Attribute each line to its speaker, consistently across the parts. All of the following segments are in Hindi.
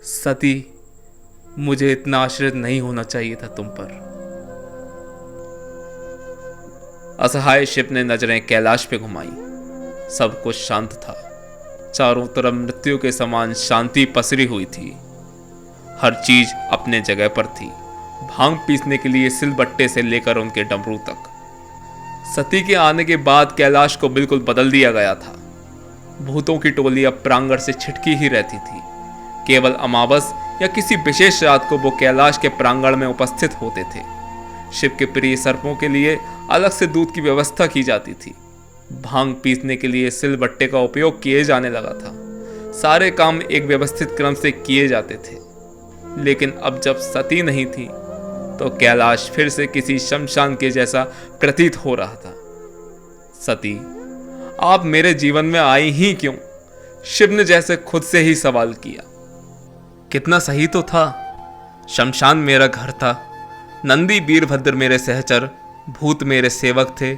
Speaker 1: सती, मुझे इतना आश्रित नहीं होना चाहिए था तुम पर। असहाय शिव ने नजरें कैलाश पे घुमाई। सब कुछ शांत था। चारों तरफ मृत्यु के समान शांति पसरी हुई थी। हर चीज अपने जगह पर थी, भांग पीसने के लिए सिलबट्टे से लेकर उनके डमरू तक। सती के आने के बाद कैलाश को बिल्कुल बदल दिया गया था। भूतों की टोली अब प्रांगण से छिटकी ही रहती थी। केवल अमावस या किसी विशेष रात को वो कैलाश के प्रांगण में उपस्थित होते थे। शिव के प्रिय सर्पों के लिए अलग से दूध की व्यवस्था की जाती थी। भांग पीसने के लिए सिलबट्टे का उपयोग किए जाने लगा था। सारे काम एक व्यवस्थित क्रम से किए जाते थे। लेकिन अब जब सती नहीं थी तो कैलाश फिर से किसी शमशान के जैसा प्रतीत हो रहा था। सती, आप मेरे जीवन में आई ही क्यों? शिव ने जैसे खुद से ही सवाल किया। कितना सही तो था। शमशान मेरा घर था, नंदी वीरभद्र मेरे सहचर, भूत मेरे सेवक थे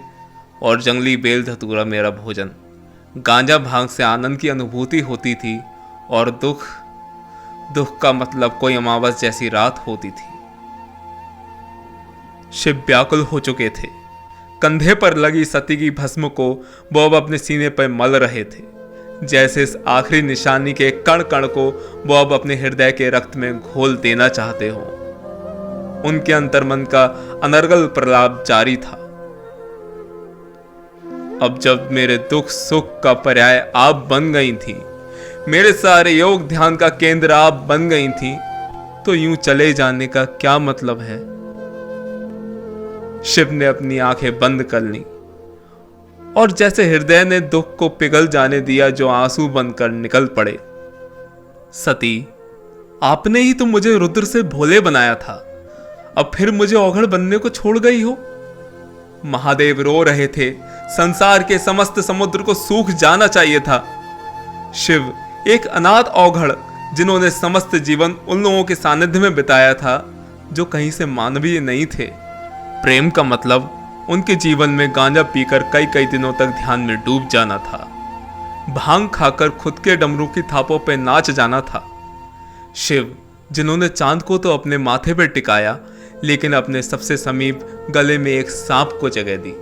Speaker 1: और जंगली बेल धतूरा मेरा भोजन। गांजा भांग से आनंद की अनुभूति होती थी और दुख का मतलब कोई अमावस जैसी रात होती थी। शिव व्याकुल हो चुके थे। कंधे पर लगी सती की भस्म को वो अब अपने सीने पर मल रहे थे, जैसे इस आखिरी निशानी के कण कण को वो अब अपने हृदय के रक्त में घोल देना चाहते हो। उनके अंतर्मन का अनर्गल प्रलाप जारी था। अब जब मेरे दुख सुख का पर्याय आप बन गई थी, मेरे सारे योग ध्यान का केंद्र आप बन गई थी, तो यूं चले जाने का क्या मतलब है? शिव ने अपनी आंखें बंद कर ली और जैसे हृदय ने दुख को पिघल जाने दिया, जो आंसू बनकर निकल पड़े। सती, आपने ही तो मुझे रुद्र से भोले बनाया था, अब फिर मुझे औघड़ बनने को छोड़ गई हो। महादेव रो रहे थे, संसार के समस्त समुद्र को सूख जाना चाहिए था। शिव, एक अनाथ औघड़ जिन्होंने समस्त जीवन उन लोगों के सानिध्य में बिताया था जो कहीं से मानवीय नहीं थे। प्रेम का मतलब उनके जीवन में गांजा पीकर कई कई दिनों तक ध्यान में डूब जाना था। भांग खाकर खुद के डमरू की थापों पर नाच जाना था। शिव, जिन्होंने चांद को तो अपने माथे पर टिकाया, लेकिन अपने सबसे समीप गले में एक सांप को जगह दी,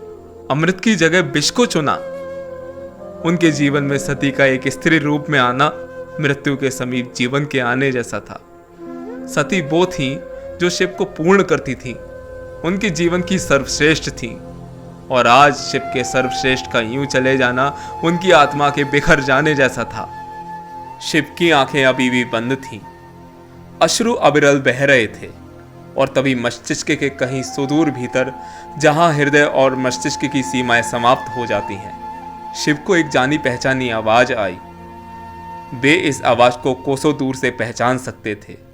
Speaker 1: अमृत की जगह विष को चुना। उनके जीवन में सती का एक स्त्री रूप में आना मृत्यु के समीप जीवन के आने जैसा था। सती वो थी जो शिव को पूर्ण करती थी, उनके जीवन की सर्वश्रेष्ठ थी, और आज शिव के सर्वश्रेष्ठ का यूं चले जाना उनकी आत्मा के बिखर जाने जैसा था। शिव की आंखें अभी भी बंद थीं, अश्रु अविरल बह रहे थे, और तभी मस्तिष्क के कहीं सुदूर भीतर, जहां हृदय और मस्तिष्क की सीमाएं समाप्त हो जाती हैं, शिव को एक जानी पहचानी आवाज आई। वे इस आवाज को कोसों दूर से पहचान सकते थे।